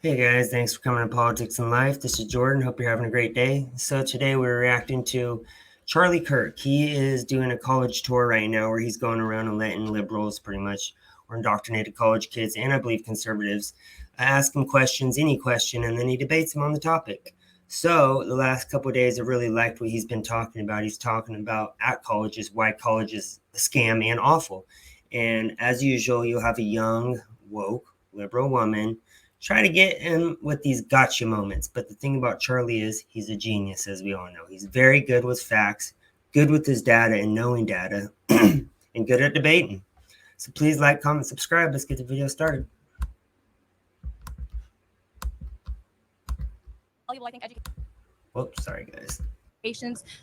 Hey guys, thanks for coming to Politics and Life. This is Jordan. Hope you're having a great day. So today we're reacting to Charlie Kirk. He is doing a college tour right now where he's going around and letting liberals pretty much, or indoctrinated college kids, and I believe conservatives, ask him questions, any question, and then he debates them on the topic. So the last couple of days I really liked what he's been talking about. He's talking about at colleges, why college is a scam and awful. And as usual, you'll have a young, woke, liberal woman try to get him with these gotcha moments. But the thing about Charlie is he's a genius, as we all know. He's very good with facts, good with his data and knowing data, and good at debating. So please like, comment, subscribe. Let's get the video started. Whoops, sorry guys.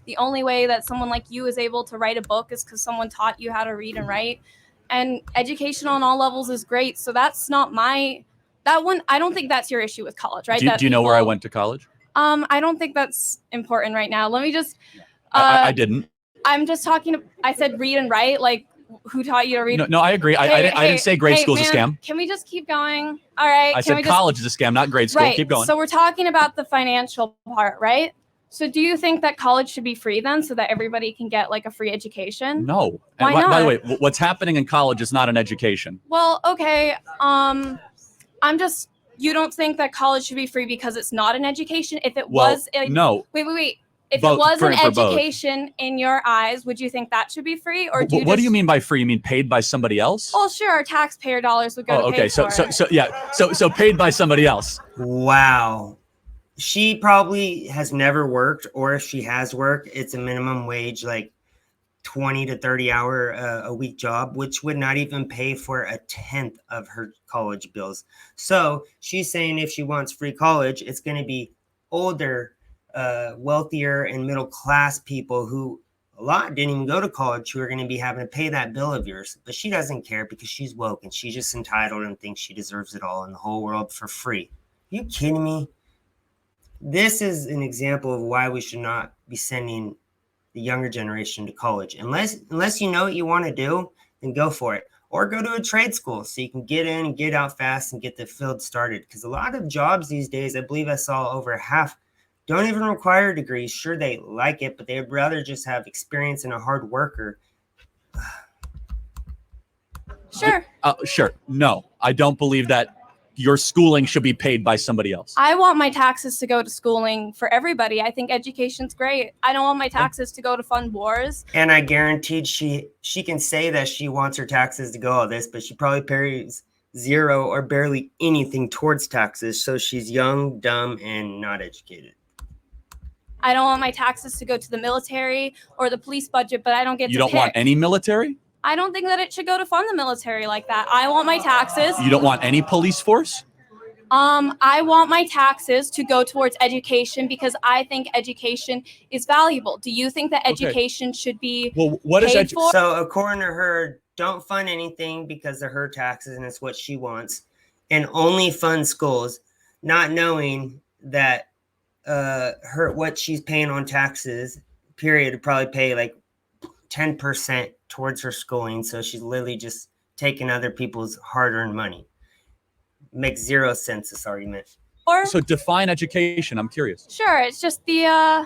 The only way that someone like you is able to write a book is because someone taught you how to read and write. And education on all levels is great. So that's not that one. I don't think that's your issue with college, right? Do you know where I went to college? I don't think that's important right now. Let me just. I didn't. I'm just talking. I said read and write. Like, who taught you to read? No, I agree. I didn't say grade school's a scam. Can we just keep going? All right. I said college is a scam, not grade school. Right. Keep going. So we're talking about the financial part, right? So do you think that college should be free then, so that everybody can get like a free education? No. Why not? By the way, what's happening in college is not an education. Well, okay. You don't think that college should be free because it's not an education? If it was, no. Wait. If it was an education in your eyes, would you think that should be free, or do you? What do you mean by free? You mean paid by somebody else? Well, sure, taxpayer dollars would go to pay for it. So paid by somebody else. Wow. She probably has never worked, or if she has worked, it's a minimum wage, like 20 to 30 hour a week job, which would not even pay for a tenth of her college bills. So she's saying if she wants free college, it's going to be older, wealthier and middle class people who a lot didn't even go to college, who are going to be having to pay that bill of yours. But she doesn't care because she's woke and she's just entitled and thinks she deserves it all in the whole world for free. Are you kidding me? This is an example of why we should not be sending the younger generation to college. Unless you know what you want to do, then go for it. Or go to a trade school so you can get in and get out fast and get the field started. Because a lot of jobs these days, I believe I saw over half, don't even require degrees. Sure, they like it, but they'd rather just have experience and a hard worker. Sure. Sure. No, I don't believe that your schooling should be paid by somebody else. I want my taxes to go to schooling for everybody. I think education's great. I don't want my taxes to go to fund wars. And I guaranteed she can say that she wants her taxes to go all this, but she probably pays zero or barely anything towards taxes. So she's young, dumb, and not educated. I don't want my taxes to go to the military or the police budget, but I don't get to pick. You don't want any military? I don't think that it should go to fund the military like that. I want my taxes. You don't want any police force? I want my taxes to go towards education because I think education is valuable. Do you think that education should be paid for? So according to her, don't fund anything because of her taxes and it's what she wants, and only fund schools, not knowing that what she's paying on taxes, period, would probably pay like 10% towards her schooling. So she's literally just taking other people's hard-earned money. Makes zero sense, this argument. So define education. I'm curious. Sure. It's just I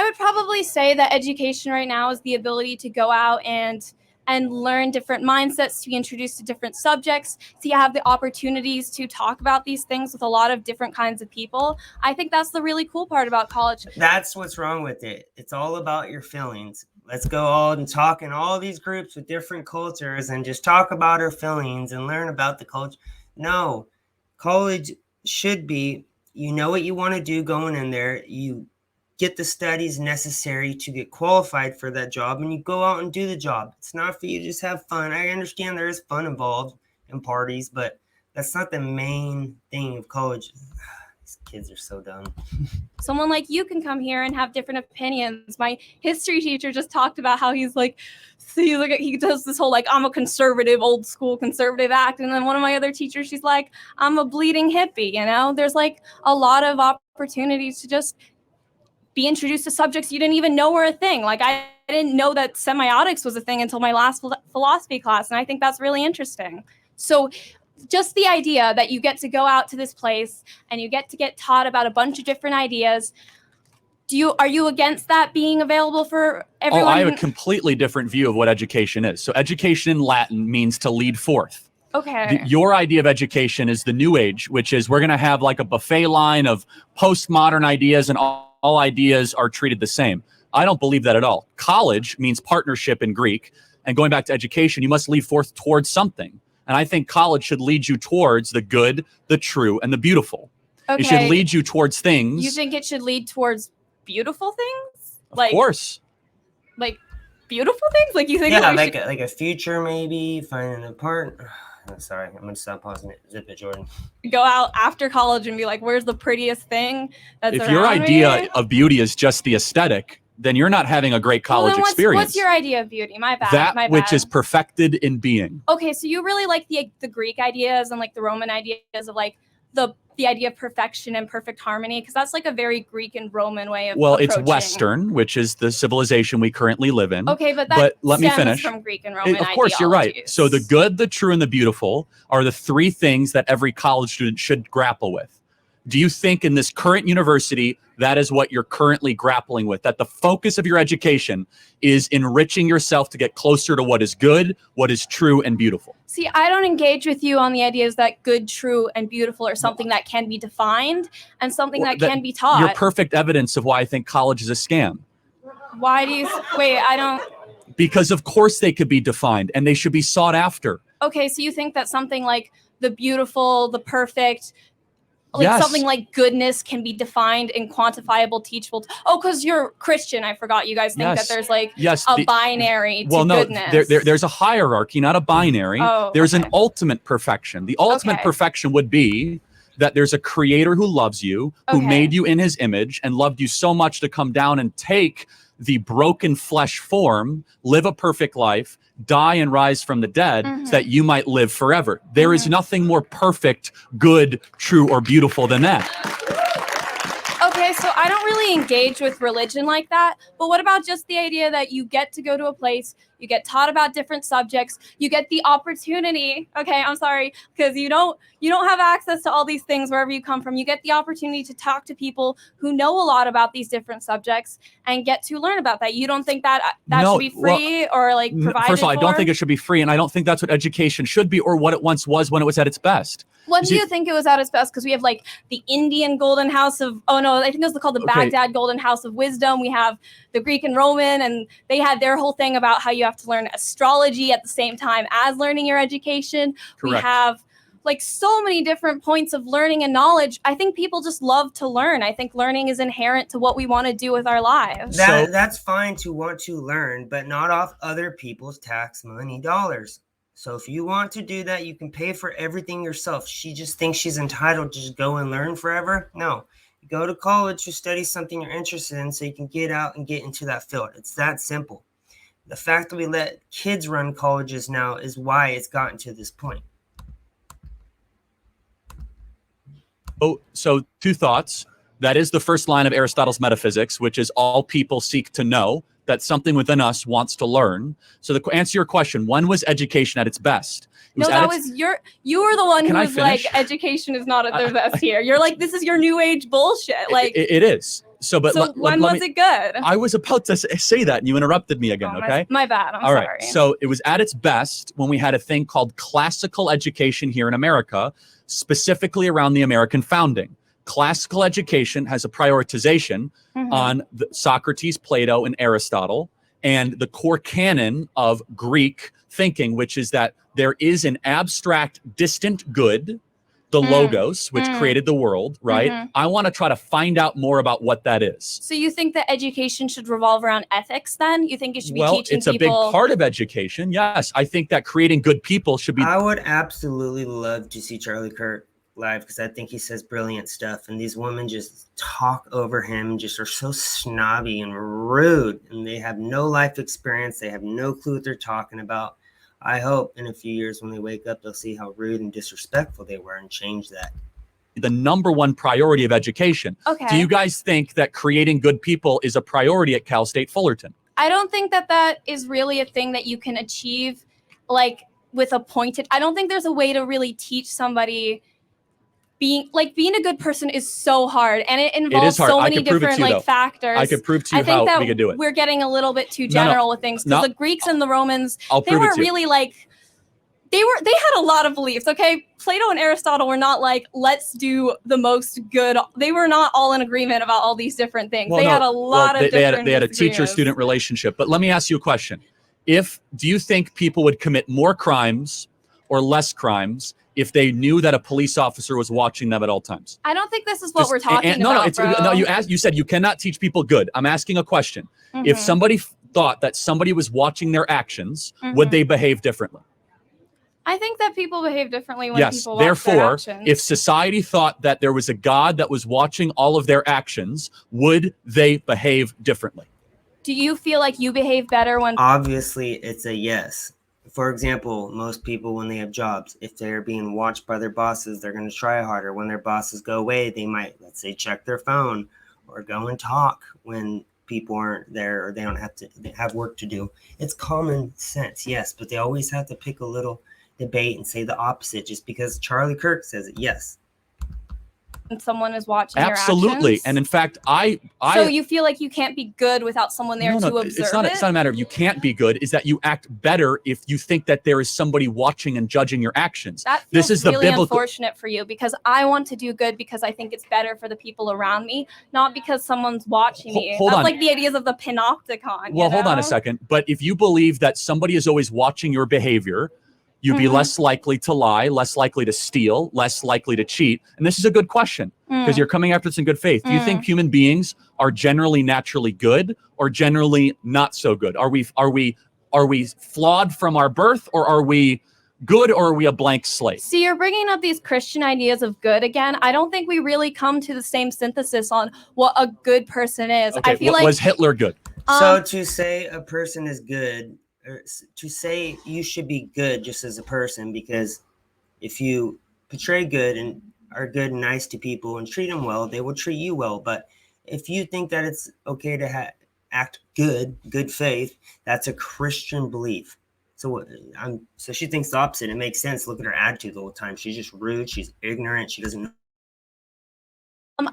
would probably say that education right now is the ability to go out and learn different mindsets, to be introduced to different subjects, to have the opportunities to talk about these things with a lot of different kinds of people. I think that's the really cool part about college. That's what's wrong with it. It's all about your feelings. Let's go all and talk in all these groups with different cultures and just talk about our feelings and learn about the culture. No, college should be, you know what you want to do going in there. You get the studies necessary to get qualified for that job, and you go out and do the job. It's not for you to just have fun. I understand there is fun involved in parties, but that's not the main thing of college. These kids are so dumb. Someone like you can come here and have different opinions. My history teacher just talked about how he does this whole like, I'm a conservative, old school conservative act. And then one of my other teachers, she's like, I'm a bleeding hippie. You know, there's like a lot of opportunities to just be introduced to subjects you didn't even know were a thing. Like I didn't know that semiotics was a thing until my last philosophy class. And I think that's really interesting. So just the idea that you get to go out to this place and you get to get taught about a bunch of different ideas. Are you against that being available for everyone? Oh, I have a completely different view of what education is. So education in Latin means to lead forth. Okay. Your idea of education is the new age, which is we're going to have like a buffet line of postmodern ideas and all ideas are treated the same. I don't believe that at all. College means partnership in Greek. And going back to education, you must lead forth towards something. And I think college should lead you towards the good, the true, and the beautiful. Okay. It should lead you towards things. You think it should lead towards beautiful things? Of course. Like beautiful things? Like you think? Yeah, like a future maybe, finding a partner. Sorry, I'm gonna stop pausing it. Zip it, Jordan. Go out after college and be like, "Where's the prettiest thing?" That's if your around idea me? of beauty is just the aesthetic, then you're not having a great college experience. What's your idea of beauty? My bad. That my bad. which is perfected in being. Okay, so you really like the Greek ideas and like the Roman ideas of like the idea of perfection and perfect harmony, because that's like a very Greek and Roman way of It's approaching. Western, which is the civilization we currently live in. Okay, but that let me stems finish. from Greek and Roman Of course, you're right. ideologies. So the good, the true, and the beautiful are the three things that every college student should grapple with. Do you think in this current university that is what you're currently grappling with? That the focus of your education is enriching yourself to get closer to what is good, what is true, and beautiful? See, I don't engage with you on the ideas that good, true, and beautiful are something that can be defined and something that can be taught. You're perfect evidence of why I think college is a scam. Why do you wait? I don't. Because of course they could be defined and they should be sought after. Okay, so you think that something like the beautiful, the perfect, like Yes. something like goodness can be defined in quantifiable, teachable. Because you're Christian, I forgot. You guys think Yes. that there's like Yes, a binary to well, no, goodness. there's a hierarchy, not a binary. Oh, there's an okay. ultimate perfection. The ultimate Okay. perfection would be that there's a creator who loves you, who Okay. made you in his image and loved you so much to come down and take the broken flesh form, live a perfect life, die and rise from the dead so that you might live forever. There is nothing more perfect, good, true, or beautiful than that. Okay, so I don't really engage with religion like that. But what about just the idea that you get to go to a place, you get taught about different subjects, you get the opportunity. Okay, I'm sorry, because you don't have access to all these things wherever you come from. You get the opportunity to talk to people who know a lot about these different subjects and get to learn about that. You don't think that No, should be free or like provided First of all, I don't for? think it should be free, and I don't think that's what education should be or what it once was when it was at its best. When do you think it was at its best? Because we have like the Indian Golden House of, I think it was called the Okay. Baghdad Golden House of Wisdom. We have the Greek and Roman, and they had their whole thing about how you have to learn astrology at the same time as learning your education. We Correct. have like so many different points of learning and knowledge. I think people just love to learn. I think learning is inherent to what we want to do with our lives. That's fine to want to learn, but not off other people's tax money dollars. So if you want to do that, you can pay for everything yourself. She just thinks she's entitled to just go and learn forever. No, you go to college to study something you're interested in so you can get out and get into that field. It's that simple. The fact that we let kids run colleges now is why it's gotten to this point. Oh, so two thoughts. That is the first line of Aristotle's metaphysics, which is all people seek to know, that something within us wants to learn. So to answer your question, when was education at its best? You were the one who was like, education is not at their best here. You're like, this is your new age bullshit. Like it is. So when was it good? I was about to say that and you interrupted me again. Okay. My bad. I'm All sorry. right. So it was at its best when we had a thing called classical education here in America, specifically around the American founding. Classical education has a prioritization on Socrates, Plato, and Aristotle, and the core canon of Greek thinking, which is that there is an abstract, distant good, the logos, which created the world, right? I want to try to find out more about what that is. So you think that education should revolve around ethics then? You think it should be teaching people? It's a big part of education. Yes. I think that creating good people should be. I would absolutely love to see Charlie Kirk live because I think he says brilliant stuff. And these women just talk over him, just are so snobby and rude. And they have no life experience. They have no clue what they're talking about. I hope in a few years when they wake up, they'll see how rude and disrespectful they were and change that. The number one priority of education. Okay. Do you guys think that creating good people is a priority at Cal State Fullerton? I don't think that is really a thing that you can achieve like with a pointed. I don't think there's a way to really teach somebody being a good person is so hard, and it involves hard. so I many could prove it different to you, like though. factors. I could prove to you I think how that we could do it. we're getting a little bit too general with things, because the Greeks and the Romans, they weren't really like, they had a lot of beliefs. Okay, Plato and Aristotle were not like, let's do the most good. They were not all in agreement about all these different things. They had a lot of different they had a teacher-student relationship. But let me ask you a question. Do you think people would commit more crimes or less crimes if they knew that a police officer was watching them at all times? I don't think this is what we're talking about, bro. No, you said you cannot teach people good. I'm asking a question. If somebody thought that somebody was watching their actions, would they behave differently? I think that people behave differently when people watch therefore, their actions. if society thought that there was a God that was watching all of their actions, would they behave differently? Do you feel like you behave better when... Obviously, it's a yes. For example, most people, when they have jobs, if they're being watched by their bosses, they're going to try harder. When their bosses go away, they might, let's say, check their phone or go and talk when people aren't there or they don't have to have work to do. It's common sense, yes, but they always have to pick a little debate and say the opposite just because Charlie Kirk says it. Yes. And someone is watching Absolutely. your actions? And in fact, So you feel like you can't be good without someone there to observe it's not a matter of you can't be good. Is that you act better if you think that there is somebody watching and judging your actions. That feels this is really the biblical... unfortunate for you, because I want to do good because I think it's better for the people around me, not because someone's watching me. Hold That's on. like the ideas of the panopticon. Well, hold on a second. But if you believe that somebody is always watching your behavior, you'd be less likely to lie, less likely to steal, less likely to cheat. And this is a good question because you're coming after this in good faith. Do you think human beings are generally naturally good or generally not so good? Are we flawed from our birth, or are we good, or are we a blank slate? See, you're bringing up these Christian ideas of good again. I don't think we really come to the same synthesis on what a good person is. Okay, I feel like... Was Hitler good? So to say a person is good, or to say you should be good just as a person, because if you portray good and are good and nice to people and treat them well, they will treat you well. But if you think that it's okay to act good faith, that's a Christian belief. So so she thinks the opposite. It makes sense. Look at her attitude the whole time. She's just rude. She's ignorant. She doesn't know.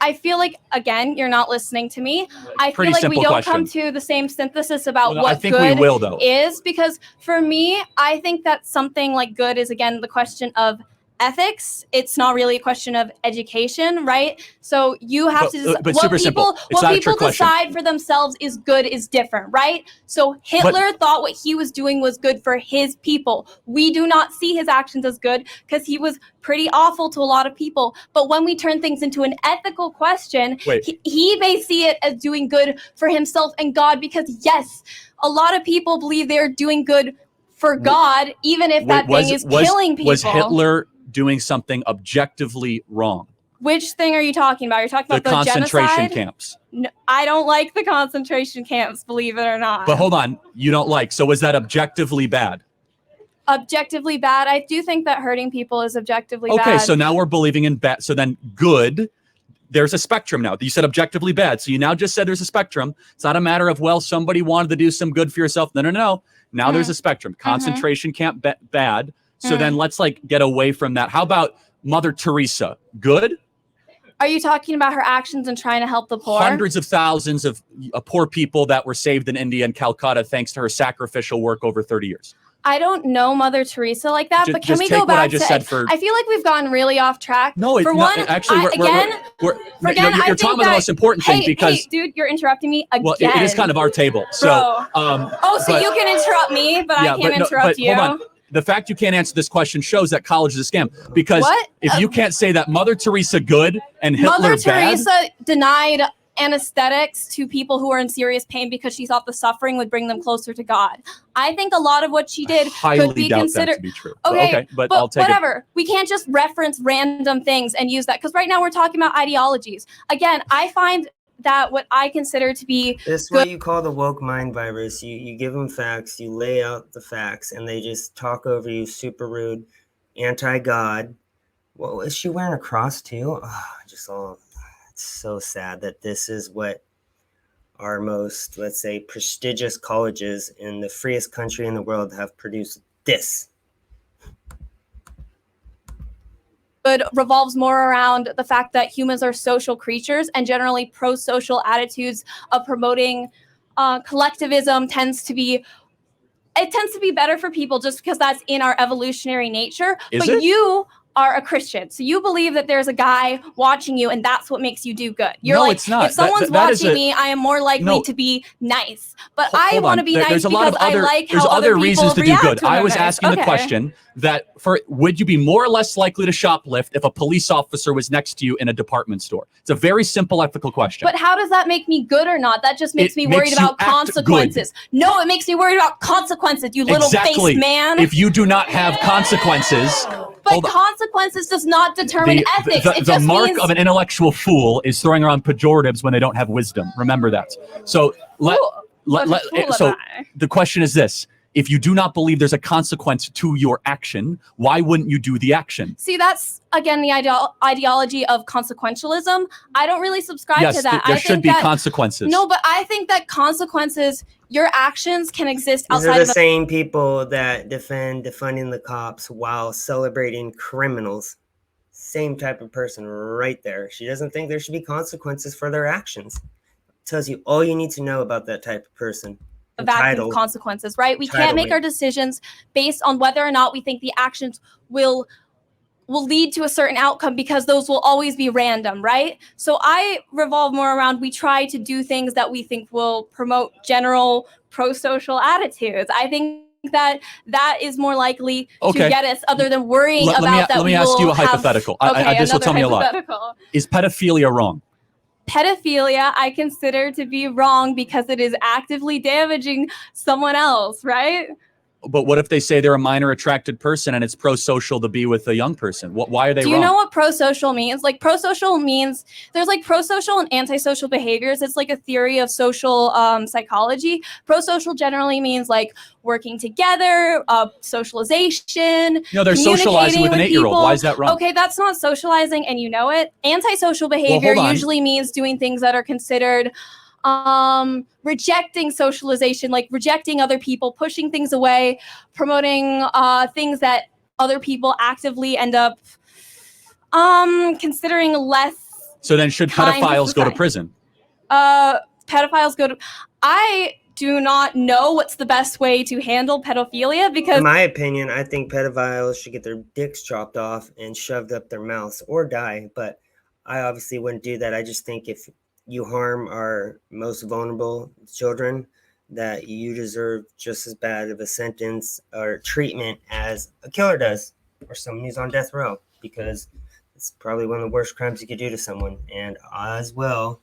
I feel like, again, you're not listening to me. I feel like we don't come to the same synthesis about what good is, because for me, I think that something like good is, again, the question of ethics. It's not really a question of education, right? So you have to decide what people decide for themselves is good is different, right? So Hitler thought what he was doing was good for his people. We do not see his actions as good because he was pretty awful to a lot of people. But when we turn things into an ethical question, he may see it as doing good for himself and God, because yes, a lot of people believe they're doing good for God, even if that thing is killing people. Was Hitler doing something objectively wrong? Which thing are you talking about? You're talking about the concentration camps. No, I don't like the concentration camps, believe it or not. But hold on, you don't like. So was that objectively bad? Objectively bad? I do think that hurting people is objectively bad. Okay, so now we're believing in bad. So then good, there's a spectrum now. You said objectively bad. So you now just said there's a spectrum. It's not a matter of, well, somebody wanted to do some good for yourself. No. Now there's a spectrum. Concentration camp, bad. So then let's get away from that. How about Mother Teresa? Good? Are you talking about her actions in trying to help the poor? Hundreds of thousands of poor people that were saved in India and Calcutta thanks to her sacrificial work over 30 years. I don't know Mother Teresa like that, but can we go back to... I feel like we've gotten really off track. No, you're talking about the most important thing because... Hey, dude, you're interrupting me again. Well, it is kind of our table. So, so you can interrupt me, but I can't interrupt you. Hold on. The fact you can't answer this question shows that college is a scam. Because if you can't say that Mother Teresa good and Hitler bad... Mother Teresa denied anesthetics to people who were in serious pain because she thought the suffering would bring them closer to God. I think a lot of what she did could be considered... That to be true. Okay, but I'll take whatever. We can't just reference random things and use that, because right now we're talking about ideologies. Again, I find that what I consider to be... This is what you call the woke mind virus. You give them facts, you lay out the facts, and they just talk over you, super rude, anti-God. Well, is she wearing a cross too? It's so sad that this is what our most, let's say, prestigious colleges in the freest country in the world have produced this. revolves more around the fact that humans are social creatures, and generally pro-social attitudes of promoting collectivism tends to be better for people just because that's in our evolutionary nature. Is but it? You are a Christian, so you believe that there's a guy watching you, and that's what makes you do good. You're No, like, it's not. if someone's watching me, I am more likely to be nice. But I want to be nice there's a lot because of other, I like there's how other other reasons to people do good. react when I I'm was nice. asking the Okay. question that would you be more or less likely to shoplift if a police officer was next to you in a department store? It's a very simple ethical question. But how does that make me good or not? That just makes me worried makes you about act consequences. No, it makes me worried about consequences, you little Exactly. face man. If you do not have consequences, But consequences does not determine ethics. It the just mark means of an intellectual fool is throwing around pejoratives when they don't have wisdom. Remember that. So the question is this: if you do not believe there's a consequence to your action, why wouldn't you do the action? See, that's again the ideology of consequentialism. I don't really subscribe to that. There I should think be that, consequences. No, but I think that consequences, your actions can exist These outside are of the same people that defend defunding the cops while celebrating criminals. Same type of person right there. She doesn't think there should be consequences for their actions. Tells you all you need to know about that type of person. a vacuum of consequences, right? We can't make our decisions based on whether or not we think the actions will lead to a certain outcome, because those will always be random, right? So I revolve more around, we try to do things that we think will promote general pro-social attitudes. I think that is more likely to get us, other than worrying about that. Let me ask you a hypothetical. This will tell me a lot. Is pedophilia wrong? Pedophilia, I consider to be wrong because it is actively damaging someone else, right? But what if they say they're a minor attracted person and it's pro-social to be with a young person? Why are they wrong? Do you know what pro-social means? Like, pro-social means there's like pro-social and antisocial behaviors. It's like a theory of social psychology. Pro-social generally means like working together, socialization. No, they're socializing with an 8-year-old. Why is that wrong? Okay, that's not socializing, and you know it. Antisocial behavior usually means doing things that are considered rejecting socialization, like rejecting other people, pushing things away, promoting things that other people actively end up considering less. So then should pedophiles go to prison? Pedophiles go to... I do not know what's the best way to handle pedophilia, because in my opinion, I think pedophiles should get their dicks chopped off and shoved up their mouths or die, but I obviously wouldn't do that. I just think if you harm our most vulnerable children, that you deserve just as bad of a sentence or treatment as a killer does, or someone who's on death row, because it's probably one of the worst crimes you could do to someone. And as well,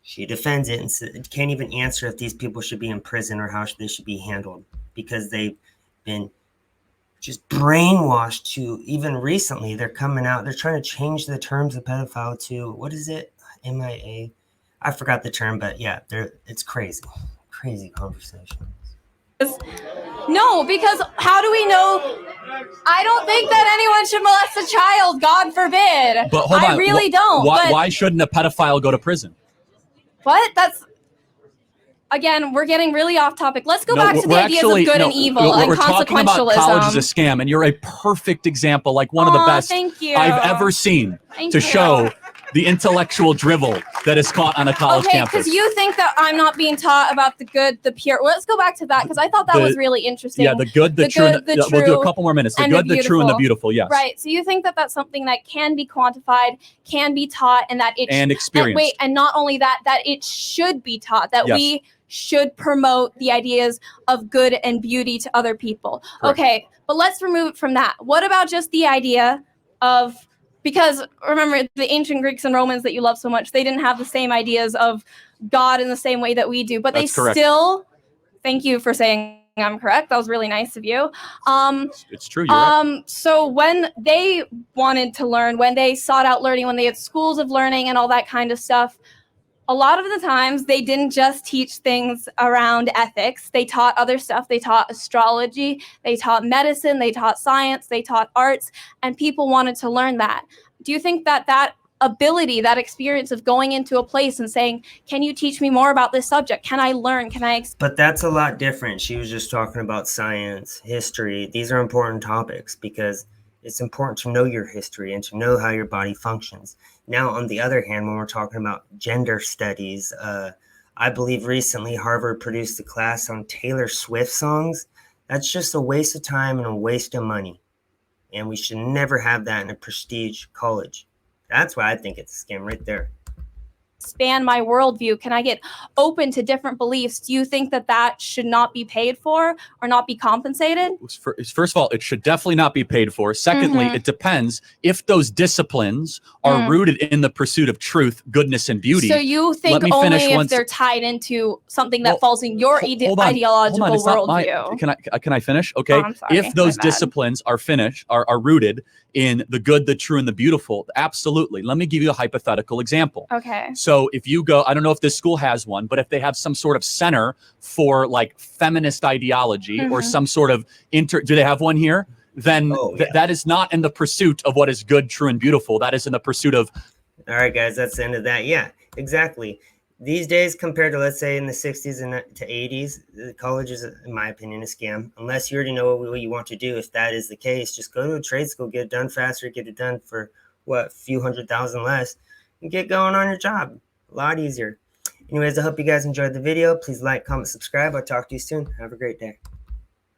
she defends it and can't even answer if these people should be in prison or how they should be handled, because they've been just brainwashed to, even recently, they're coming out, they're trying to change the terms of pedophile to, what is it? MIA. I forgot the term, but yeah, it's crazy conversation. No, because how do we know? I don't think that anyone should molest a child, God forbid. But hold on. I really don't. Why shouldn't a pedophile go to prison? What? That's... Again, we're getting really off topic. Let's go back to the ideas of good and evil and we're talking about college as a scam, and you're a perfect example, like one of the best I've ever seen to show the intellectual drivel that is caught on a college campus. Because you think that I'm not being taught about the good, the pure. Well, let's go back to that, because I thought that was really interesting. Yeah, the good, the true. We'll do a couple more minutes. The good, the true, and the beautiful. Yes. Right. So you think that that's something that can be quantified, can be taught, and that it and experienced. And not only that, that it should be taught. That we should promote the ideas of good and beauty to other people. Correct. Okay, but let's remove it from that. What about just the idea of... Because remember, the ancient Greeks and Romans that you love so much, they didn't have the same ideas of God in the same way that we do. But That's they correct. Still, thank you for saying I'm correct. That was really nice of you. It's true. You're right. So when they wanted to learn, when they sought out learning, when they had schools of learning and all that kind of stuff, a lot of the times they didn't just teach things around ethics. They taught other stuff. They taught astrology, they taught medicine, they taught science, they taught arts, and people wanted to learn that. Do you think that that ability, that experience of going into a place and saying, can you teach me more about this subject? Can I learn? Can I... But that's a lot different. She was just talking about science, history. These are important topics, because It's important to know your history and to know how your body functions. Now, on the other hand, when we're talking about gender studies, I believe recently Harvard produced a class on Taylor Swift songs. That's just a waste of time and a waste of money. And we should never have that in a prestige college. That's why I think it's a scam right there. Expand my worldview? Can I get open to different beliefs? Do you think that that should not be paid for or not be compensated? First of all, it should definitely not be paid for. Secondly, it depends if those disciplines are rooted in the pursuit of truth, goodness, and beauty. So you think only if they're tied into something that falls in your ideological worldview? Can I finish? Okay. Oh, I'm sorry. If those disciplines are rooted in the good, the true, and the beautiful, absolutely. Let me give you a hypothetical example. Okay. So if you go, I don't know if this school has one, but if they have some sort of center for like feminist ideology or some sort of do they have one here? Then that is not in the pursuit of what is good, true, and beautiful. That is in the pursuit of. All right, guys, that's the end of that. Yeah, exactly. These days, compared to, let's say, in the 60s and to 80s, the college is, in my opinion, a scam. Unless you already know what you want to do. If that is the case, just go to a trade school, get it done faster, get it done for, what, a few $100,000 less, and get going on your job. A lot easier. Anyways, I hope you guys enjoyed the video. Please like, comment, subscribe. I'll talk to you soon. Have a great day.